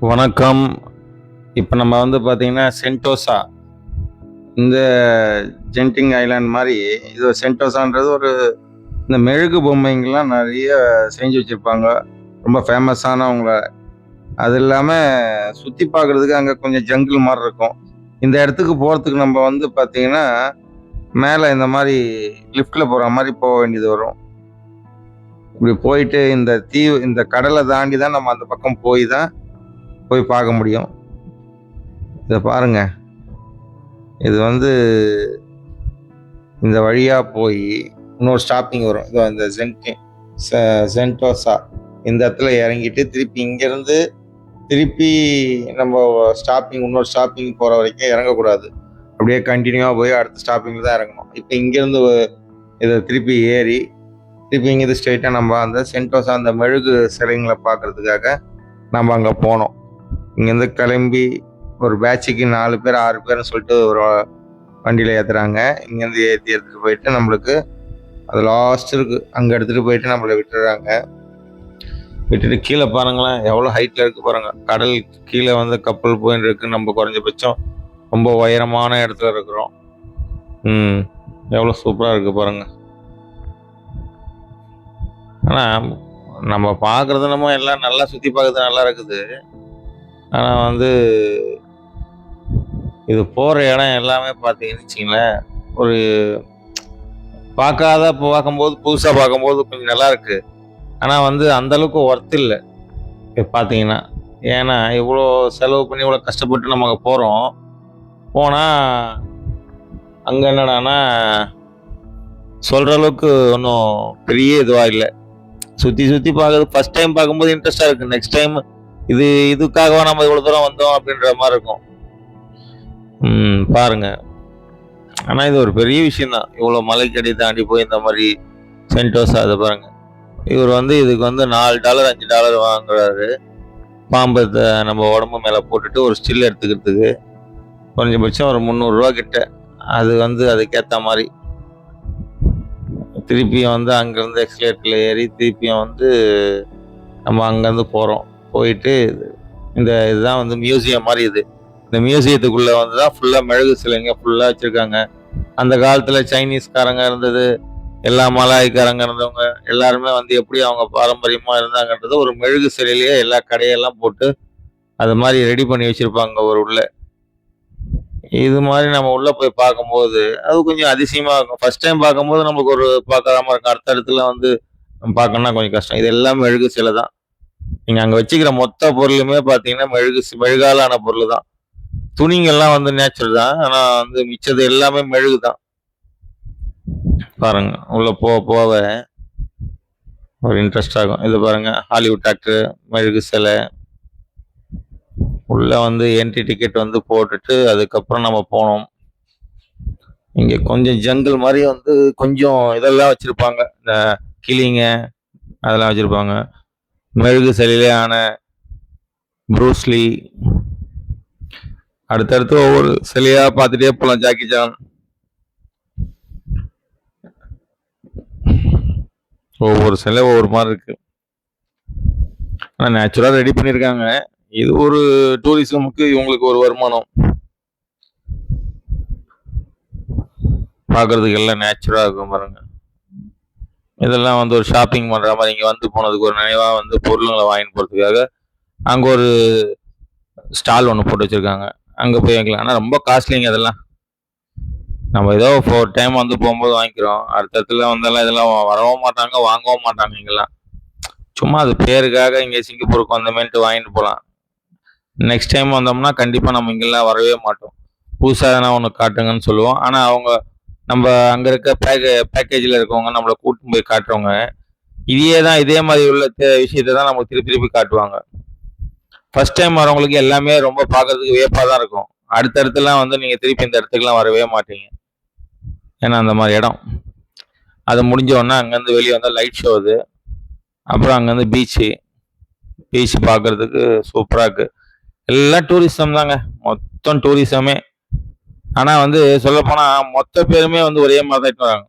வணக்கம். இப்போ நம்ம பார்த்தீங்கன்னா சென்டோசா இந்த ஜென்டிங் ஐலாண்ட் மாதிரி இது சென்டோசான்றது ஒரு இந்த மெழுகு பொம்மைங்கள்லாம் நிறைய செஞ்சு வச்சுருப்பாங்க. ரொம்ப ஃபேமஸானவங்கள. அது இல்லாமல் சுற்றி பார்க்குறதுக்கு அங்கே கொஞ்சம் ஜங்கிள் மாதிரி இருக்கும். இந்த இடத்துக்கு போகிறதுக்கு நம்ம பார்த்தீங்கன்னா மேலே இந்த மாதிரி லிஃப்டில் போகிற மாதிரி போக வேண்டியது வரும். இப்படி போயிட்டு இந்த கடலை தாண்டி தான் நம்ம அந்த பக்கம் போய் பார்க்க முடியும். இதை பாருங்க. இது இந்த வழியா போய் இன்னொரு ஸ்டாப்பிங் வரும். இதோ இந்த சென்டோசா இந்த இடத்துல இறங்கிட்டு திருப்பி நம்ம இன்னொரு ஸ்டாப்பிங் போற வரைக்கும் இறங்கக்கூடாது. அப்படியே கண்டினியூவா போய் அடுத்த ஸ்டாப்பிங்ல தான் இறங்கணும். இப்போ இங்கிருந்து இதை திருப்பி இங்கிருந்து ஸ்ட்ரெயிட்டா நம்ம அந்த சென்டோசா அந்த மெழுகு சிலைங்களை பார்க்கறதுக்காக நம்ம அங்கே போனோம். இங்கேருந்து கிளம்பி ஒரு பேட்சுக்கு 4 பேர் 6 பேர்னு சொல்லிட்டு ஒரு வண்டியில் ஏற்றுறாங்க. இங்கேருந்து எடுத்துகிட்டு போயிட்டு நம்மளுக்கு அது லாஸ்ட் இருக்குது, அங்கே எடுத்துகிட்டு போயிட்டு நம்மளை விட்டுட்டு கீழே பாருங்களேன் எவ்வளோ ஹைட்டில் இருக்குது பாருங்கள். கடல் கீழே கப்பல் போயின்னு இருக்குது. நம்ம குறைஞ்சபட்சம் ரொம்ப உயரமான இடத்துல இருக்கிறோம். எவ்வளோ சூப்பராக இருக்குது பாருங்கள். ஆனால் நம்ம பார்க்குறது நம்ம எல்லாம் நல்லா சுற்றி பார்க்குறது நல்லா இருக்குது. ஆனால் இது போகிற இடம் எல்லாமே பார்த்தீங்கன்னு வச்சிங்களேன், ஒரு பார்க்கும்போது புதுசாக பார்க்கும்போது கொஞ்சம் நல்லா இருக்குது. ஆனால் அந்தளவுக்கு ஒர்த் இல்லை இப்போ பார்த்தீங்கன்னா. ஏன்னா இவ்வளோ செலவு பண்ணி இவ்வளோ கஷ்டப்பட்டு நம்ம அங்கே போனால் அங்கே என்னடானா சொல்கிற அளவுக்கு ஒன்றும் பெரிய இதுவாக இல்லை. சுற்றி பார்க்குறது ஃபஸ்ட் டைம் பார்க்கும்போது இன்ட்ரெஸ்டாக இருக்குது. நெக்ஸ்ட் டைம் இதுக்காகவா நம்ம இவ்வளவு தூரம் வந்தோம் அப்படின்ற மாதிரி இருக்கும். பாருங்க. ஆனா இது ஒரு பெரிய விஷயம் தான். இவ்வளவு மலைக்கடி தாண்டி போய் இந்த மாதிரி சென்டோசா அதை பாருங்க. இவர் இதுக்கு $4 $5 வாங்குறாரு. பாம்பை நம்ம உடம்பு மேல போட்டுட்டு ஒரு ஸ்டில் எடுத்துக்கிறதுக்கு குறைஞ்சபட்சம் ஒரு $300 கிட்ட. அது அதுக்கேற்ற மாதிரி திருப்பியும் அங்கேருந்து எக்ஸ்கலேட்டரில் ஏறி திருப்பியும் நம்ம அங்கேருந்து போயிட்டு இதுதான் மியூசியம் மாதிரி. இந்த மியூசியத்துக்குள்ளே தான் ஃபுல்லாக மெழுகு சிலைங்க ஃபுல்லாக வச்சுருக்காங்க. அந்த காலத்தில் சைனீஸ்காரங்க இருந்தது, எல்லா மலாய்க்காரங்க இருந்தவங்க எல்லாருமே எப்படி அவங்க பாரம்பரியமாக இருந்தாங்கன்றது ஒரு மெழுகு சிலையிலேயே எல்லா கடையெல்லாம் போட்டு அது மாதிரி ரெடி பண்ணி வச்சுருப்பாங்க ஒரு உள்ள. இது மாதிரி நம்ம உள்ளே போய் பார்க்கும்போது அது கொஞ்சம் அதிசயமாக இருக்கும். ஃபர்ஸ்ட் டைம் பார்க்கும்போது நம்மளுக்கு ஒரு பார்க்காம இருக்கும். அடுத்த இடத்துல நம்ம பார்க்கணும்னா கொஞ்சம் கஷ்டம். இது எல்லாம் மெழுகு சிலை தான். நீங்க அங்க வச்சுக்கிற மொத்த பொருளுமே பாத்தீங்கன்னா மெழுகாலான பொருள் தான். துணிங்கெல்லாம் நேச்சுரல் தான். ஆனா மிச்சது எல்லாமே மெழுகு தான். பாருங்க உள்ள போக ஒரு இன்ட்ரெஸ்ட் ஆகும். இது பாருங்க ஹாலிவுட் ஆக்டர் மெழுகு சிலை. உள்ள என்ட்ரி டிக்கெட் போட்டுட்டு அதுக்கப்புறம் நம்ம போனோம். இங்க கொஞ்சம் ஜங்கிள் மாதிரி கொஞ்சம் இதெல்லாம் வச்சிருப்பாங்க. இந்த கிளிங்க அதெல்லாம் வச்சிருப்பாங்க. மெழுகு சிலையிலே ஆன ப்ரூஸ்லி. அடுத்தடுத்து ஒவ்வொரு சிலையா பார்த்துட்டே போலாம். Jackie Chan. ஒவ்வொரு சிலை ஒவ்வொரு மாதிரி இருக்கு. ஆனால் நேச்சுரலாக ரெடி பண்ணியிருக்காங்க. இது ஒரு டூரிசமுக்கு இவங்களுக்கு ஒரு வருமானம். பார்க்கறதுக்கு எல்லாம் நேச்சுரலாக இருக்கும் பாருங்க. இதெல்லாம் ஒரு ஷாப்பிங் பண்ணுற மாதிரி. இங்கே போனதுக்கு ஒரு நினைவாக பொருளுங்களை வாங்கிட்டு போகிறதுக்காக அங்கே ஒரு ஸ்டால் ஒன்று போட்டு வச்சுருக்காங்க. அங்கே போய் வாங்கிக்கலாம். ஆனால் ரொம்ப காஸ்ட்லிங்க அதெல்லாம். நம்ம ஏதோ ஒரு டைம் போகும்போது வாங்கிக்கிறோம். அடுத்த இடத்துல இதெல்லாம் வரவும் மாட்டாங்க, வாங்கவும் மாட்டாங்க. இங்கெல்லாம் சும்மா அது பேருக்காக இங்கே சிங்கப்பூருக்கு வந்தமேன்ட்டு வாங்கிட்டு போகலாம். நெக்ஸ்ட் டைம் வந்தோம்னா கண்டிப்பாக நம்ம இங்கெல்லாம் வரவே மாட்டோம். புதுசாக எதனா ஒன்று காட்டுங்கன்னு சொல்லுவோம். ஆனால் அவங்க நம்ம அங்கே இருக்க பேக்கேஜில் இருக்கவங்க நம்மளை கூட்டிட்டு போய் காட்டுறவங்க இதே மாதிரி உள்ள விஷயத்தை தான் நமக்கு திருப்பி காட்டுவாங்க. ஃபர்ஸ்ட் டைம் வரவங்களுக்கு எல்லாமே ரொம்ப பார்க்கறதுக்கு வியப்பாக தான் இருக்கும். அடுத்த இடத்துலாம் நீங்கள் திருப்பி இந்த இடத்துக்குலாம் வரவே மாட்டீங்க. ஏன்னா அந்த மாதிரி இடம். அது முடிஞ்சோடனே அங்கேருந்து வெளியே லைட் ஷோ. அது அப்புறம் அங்கேருந்து பீச்சு பார்க்கறதுக்கு சூப்பராக இருக்குது. எல்லாம் டூரிசம் தாங்க, மொத்தம் டூரிசமே. ஆனால் சொல்லப்போனால் மொத்த பேருமே ஒரே மாதிரி தான் வராங்க.